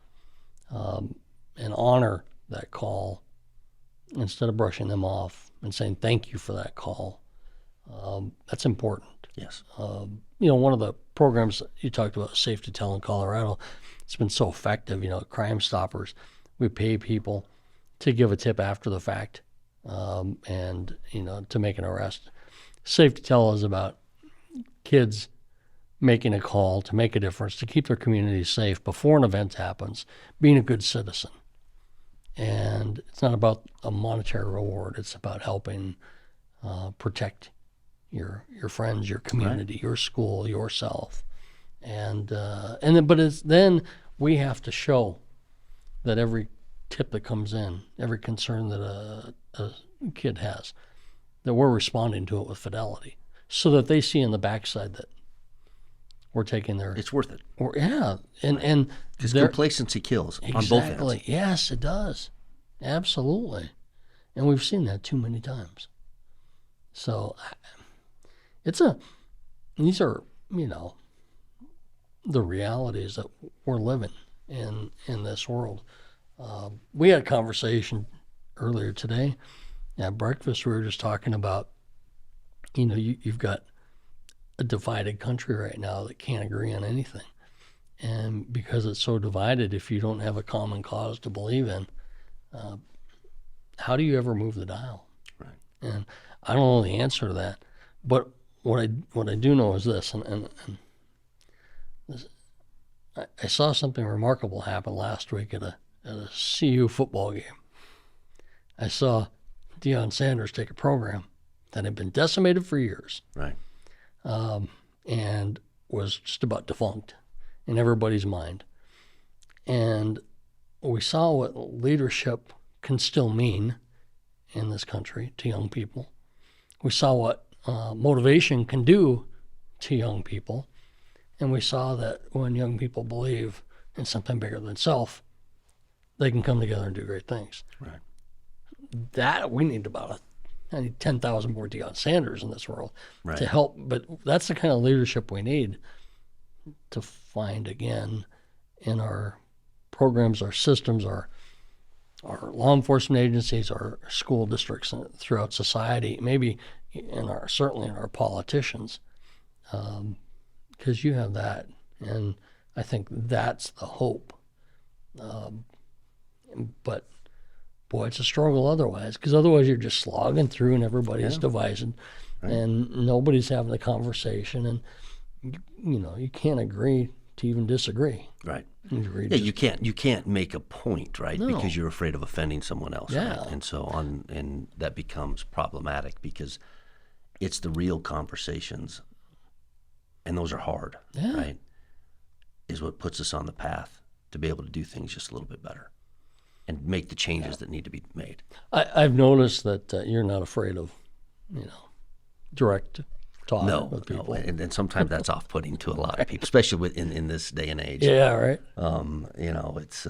and honor that call instead of brushing them off and saying thank you for that call. That's important. Yes. One of the programs you talked about, Safe to Tell in Colorado, it's been so effective. Crime Stoppers, we pay people to give a tip after the fact and to make an arrest. Safe to Tell is about kids making a call to make a difference, to keep their community safe before an event happens, being a good citizen. And it's not about a monetary reward. It's about helping protect your friends, your community, your school, yourself. Then we have to show that every tip that comes in, every concern that a kid has, that we're responding to it with fidelity, so that they see in the backside that we're taking their. It's worth it. And because complacency kills on both ends. Yes, it does, absolutely, and we've seen that too many times. So, these are the realities that we're living in this world. We had a conversation earlier today at breakfast. We were just talking about, you've got a divided country right now that can't agree on anything. And because it's so divided, if you don't have a common cause to believe in, how do you ever move the dial? Right. And I don't know the answer to that. But what I do know is this, and this, I saw something remarkable happen last week at a CU football game. I saw Deion Sanders take a program that had been decimated for years, right, and was just about defunct in everybody's mind. And we saw what leadership can still mean in this country to young people. We saw what motivation can do to young people. And we saw that when young people believe in something bigger than self, they can come together and do great things. Right. That we need about I need 10,000 more Deion Sanders in this world Right. to help. But that's the kind of leadership we need to find again in our programs, our systems, our law enforcement agencies, our school districts throughout society, maybe certainly in our politicians, because you have that, and I think that's the hope. But boy, it's a struggle otherwise, because otherwise you're just slogging through and everybody's divided, and nobody's having a conversation, and you can't agree to even disagree. Right. Yeah, you can't make a point, right? No. Because you're afraid of offending someone else. Yeah. Right? And that becomes problematic because it's the real conversations, and those are hard, right? Is what puts us on the path to be able to do things just a little bit better and make the changes that need to be made. I've noticed that you're not afraid of, direct talk with people. And sometimes that's off-putting to a lot of people, especially in this day and age. Yeah, right. It's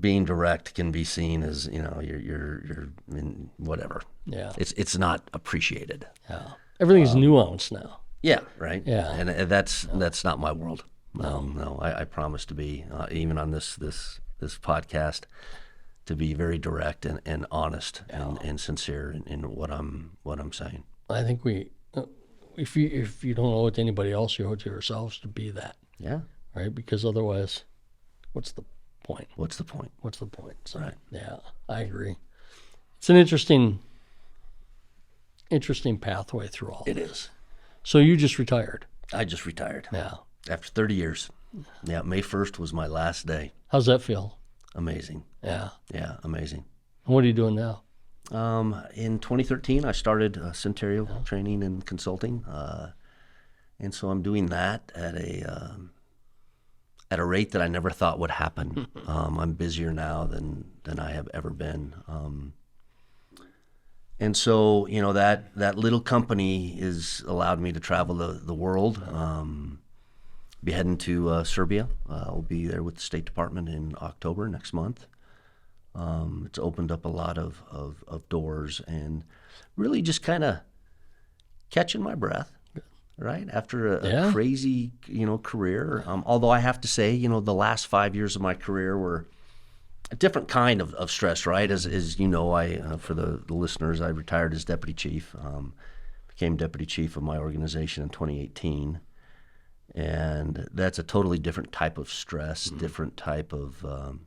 being direct can be seen as you're in whatever. Yeah. It's not appreciated. Yeah. Everything's nuanced now. Yeah, right. Yeah. And that's not my world. No, I promise to be even on this podcast to be very direct and honest and sincere in what I'm saying. I think if you don't owe it to anybody else, you owe it to yourselves to be that. Yeah. Right? Because otherwise, what's the point? What's the point? So, Right. Yeah, I agree. It's an interesting pathway through all It this. is. So you just retired. I just retired. Yeah. After 30 years. Yeah, May 1st was my last day. How's that feel? Amazing. Yeah. Yeah, amazing. And what are you doing now? In 2013, I started Centerio training and consulting, and so I'm doing that at a rate that I never thought would happen. I'm busier now than I have ever been, and so that little company has allowed me to travel the world. Be heading to Serbia. I'll be there with the State Department in October next month. It's opened up a lot of doors and really just kind of catching my breath, right? After a crazy, career. Although I have to say, the last 5 years of my career were a different kind of stress, right? As you know, for the listeners, I retired as deputy chief, became deputy chief of my organization in 2018. And that's a totally different type of stress, different type of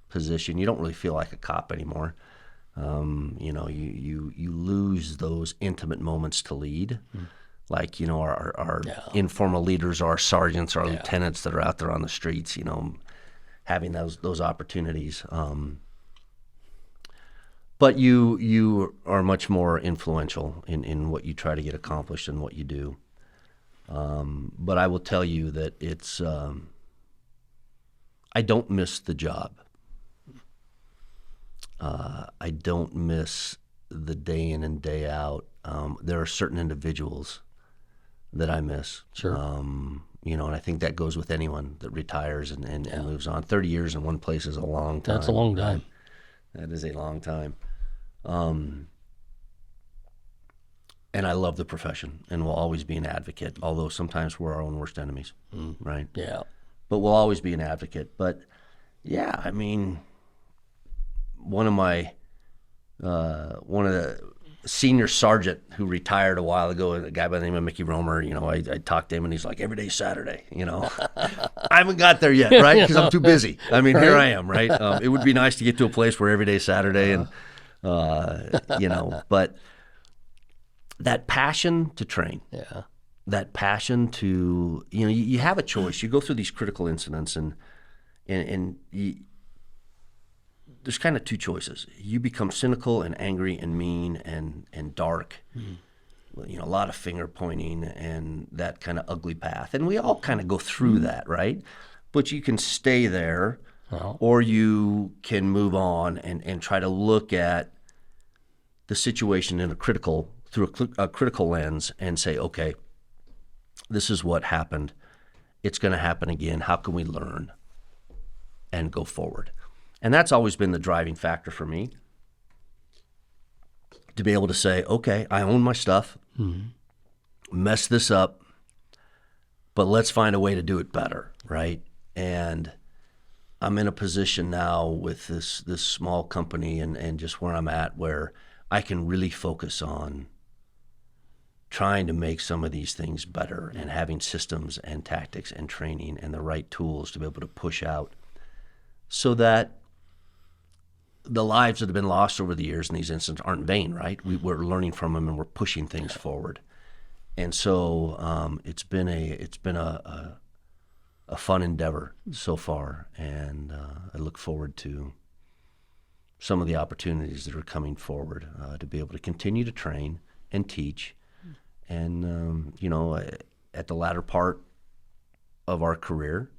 position. You don't really feel like a cop anymore. You lose those intimate moments to lead. Like, our informal leaders, our sergeants, our lieutenants that are out there on the streets, having those opportunities. But you are much more influential in what you try to get accomplished and what you do. But I will tell you that it's, I don't miss the job. I don't miss the day in and day out. There are certain individuals that I miss. Sure. And I think that goes with anyone that retires and moves on. 30 years in one place is a long time. That's a long time. That is a long time. And I love the profession and will always be an advocate, although sometimes we're our own worst enemies, right? Yeah. But we'll always be an advocate. But, yeah, I mean, one of the senior sergeant who retired a while ago, a guy by the name of Mickey Romer, I talked to him and he's like, every day's Saturday, I haven't got there yet, right? Because I'm too busy. I mean, here I am, right? It would be nice to get to a place where every day's Saturday and, but that passion to train, that passion to, you have a choice. You go through these critical incidents and there's kind of two choices. You become cynical and angry and mean and dark. A lot of finger pointing and that kind of ugly path. And we all kind of go through that, right? But you can stay there or you can move on and try to look at the situation through a critical lens and say, okay, this is what happened. It's going to happen again. How can we learn and go forward? And that's always been the driving factor for me. to be able to say, okay, I own my stuff, mess this up, but let's find a way to do it better, right? And I'm in a position now with this small company and just where I'm at, where I can really focus on trying to make some of these things better and having systems and tactics and training and the right tools to be able to push out so that the lives that have been lost over the years in these incidents aren't in vain, right? We're learning from them and we're pushing things forward. And so it's been a fun endeavor so far, and I look forward to some of the opportunities that are coming forward to be able to continue to train and teach. And at the latter part of our career,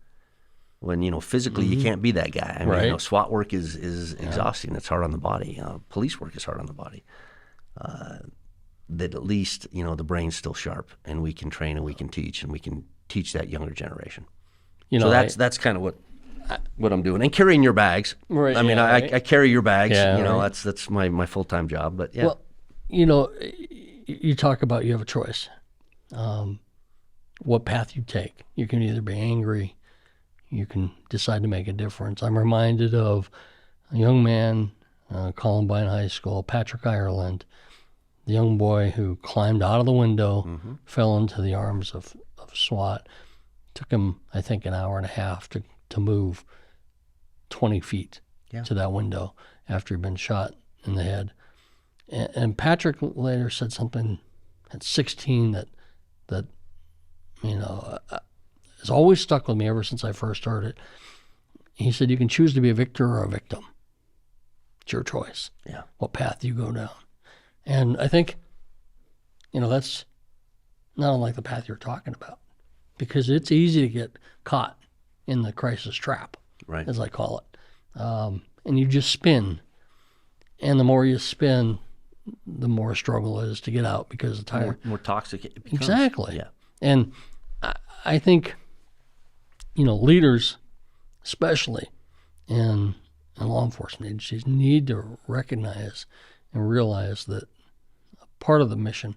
when physically you can't be that guy. I mean, SWAT work is exhausting. It's hard on the body. Police work is hard on the body. That at least the brain's still sharp, and we can train and we can teach, and we can teach that younger generation. So that's kind of what I'm doing, and carrying your bags. Right. I mean, I carry your bags. Yeah, that's my full-time job. But yeah. Well, you talk about you have a choice. What path you take. You can either be angry. You can decide to make a difference. I'm reminded of a young man, Columbine High School, Patrick Ireland, the young boy who climbed out of the window, fell into the arms of SWAT. Took him, I think, an hour and a half to move 20 feet to that window after he'd been shot in the head. And Patrick later said something at 16 that has always stuck with me ever since I first heard it. He said, you can choose to be a victor or a victim. It's your choice. Yeah. What path you go down. And I think, that's not unlike the path you're talking about, because it's easy to get caught in the crisis trap, right, as I call it. And you just spin. And the more you spin, the more struggle is to get out because the tire... More toxic it becomes. Exactly. Yeah. And I think, leaders, especially in law enforcement agencies, need to recognize and realize that part of the mission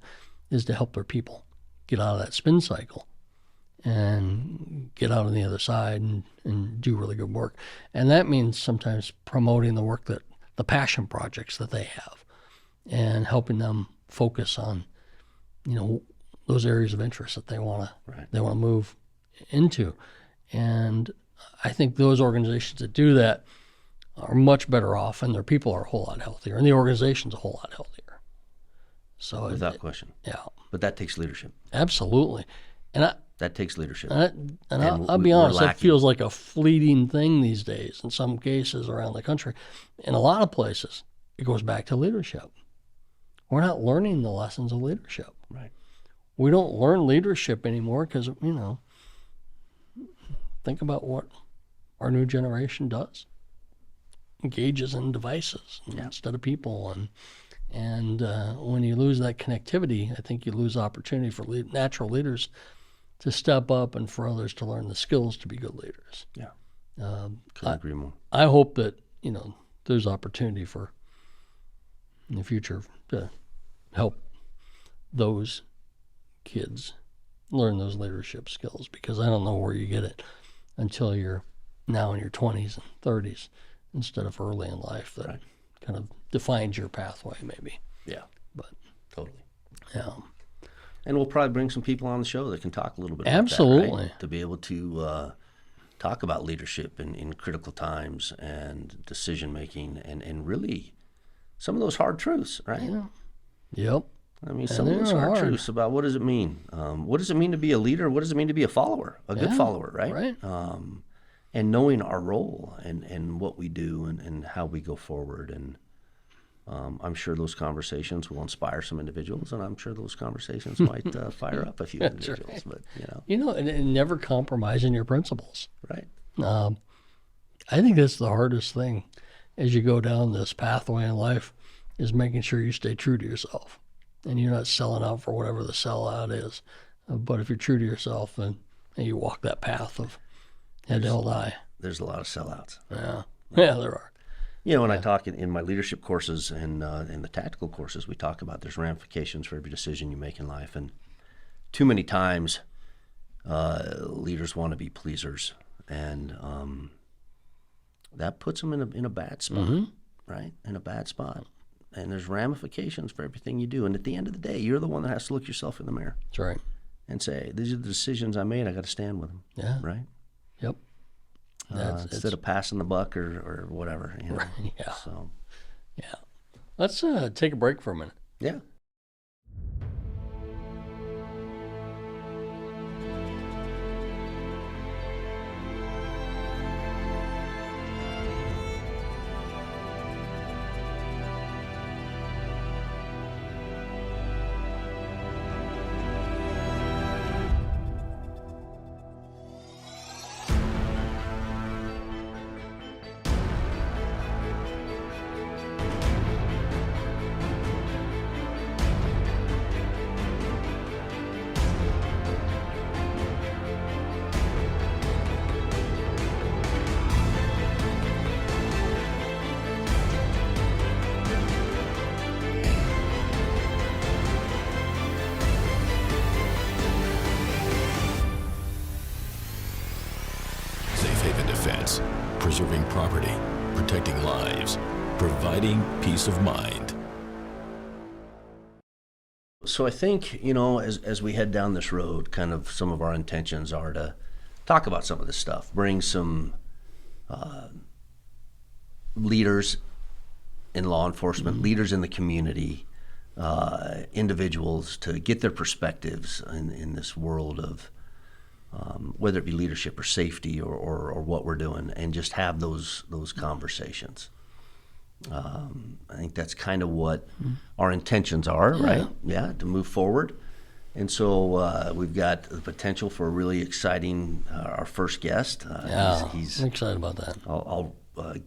is to help their people get out of that spin cycle and get out on the other side and do really good work. And that means sometimes promoting the work the passion projects that they have and helping them focus on, those areas of interest that they want to move into. And I think those organizations that do that are much better off, and their people are a whole lot healthier, and the organization's a whole lot healthier. So without question. Yeah. But that takes leadership. Absolutely. And that takes leadership. I'll be honest, that feels like a fleeting thing these days in some cases around the country. In a lot of places, it goes back to leadership. We're not learning the lessons of leadership. Right. We don't learn leadership anymore because, think about what our new generation does. Engages in devices instead of people. And when you lose that connectivity, I think you lose opportunity for natural leaders to step up and for others to learn the skills to be good leaders. Yeah. Couldn't agree more. I hope that, there's opportunity for in the future to help those kids learn those leadership skills, because I don't know where you get it until you're now in your 20s and 30s instead of early in life. That kind of defines your pathway, maybe. Yeah. But totally. Yeah. And we'll probably bring some people on the show that can talk a little bit about Absolutely. that, right? To be able to talk about leadership in critical times and decision-making and really some of those hard truths, right? Yeah. Yep. I mean, some of those hard truths about what does it mean? What does it mean to be a leader? What does it mean to be a follower, a good follower, right? Right. And knowing our role and what we do and how we go forward. And I'm sure those conversations will inspire some individuals, and I'm sure those conversations might fire up a few individuals. Right. But and never compromising your principles. Right. I think that's the hardest thing as you go down this pathway in life, is making sure you stay true to yourself and you're not selling out for whatever the sellout is. But if you're true to yourself, then you walk that path of head held high. There's a lot of sellouts. Yeah. Yeah, there are. When I talk in my leadership courses and in the tactical courses, we talk about there's ramifications for every decision you make in life. And too many times, leaders want to be pleasers, and that puts them in a bad spot, right? In a bad spot. And there's ramifications for everything you do. And at the end of the day, you're the one that has to look yourself in the mirror. That's right. And say, these are the decisions I made. I got to stand with them. Yeah. Right? Yep. Instead of passing the buck or whatever. Right, yeah. So. Yeah. Let's take a break for a minute. Yeah. Safe Haven Defense, preserving property, protecting lives, providing peace of mind. So I think, as we head down this road, kind of some of our intentions are to talk about some of this stuff, bring some leaders in law enforcement, leaders in the community, individuals to get their perspectives in this world of whether it be leadership or safety or what we're doing, and just have those conversations. I think that's kind of what our intentions are, right? Yeah, to move forward. And so we've got the potential for a really exciting, our first guest. I'm excited about that. I'll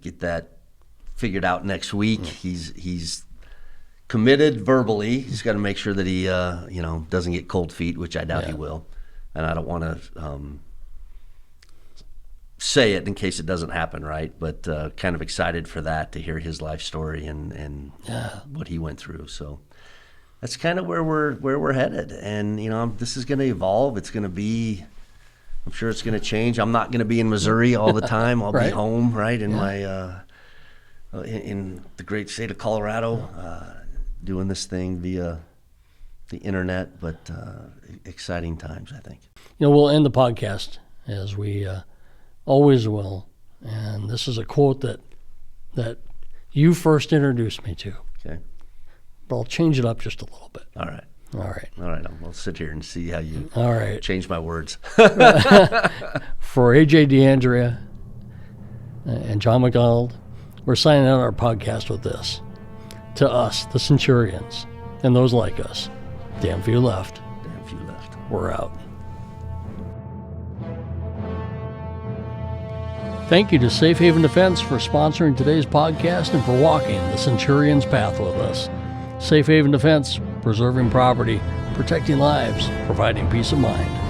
get that figured out next week. He's committed verbally. He's got to make sure that he doesn't get cold feet, which I doubt he will. And I don't want to say it in case it doesn't happen, right? But kind of excited for that, to hear his life story and what he went through. So that's kind of where we're headed. And this is going to evolve. It's going to be, I'm sure it's going to change. I'm not going to be in Missouri all the time. I'll be home, right, in my in the great state of Colorado, doing this thing via the internet, but exciting times, I think. We'll end the podcast as we always will, and this is a quote that you first introduced me to. Okay. But I'll change it up just a little bit. All right. All right. I'll sit here and see how you change my words. For AJ DeAndrea and John McDonald, we're signing out our podcast with this. To us, the Centurions, and those like us, damn few left. Damn few left. We're out. Thank you to Safe Haven Defense for sponsoring today's podcast and for walking the Centurion's path with us. Safe Haven Defense, preserving property, protecting lives, providing peace of mind.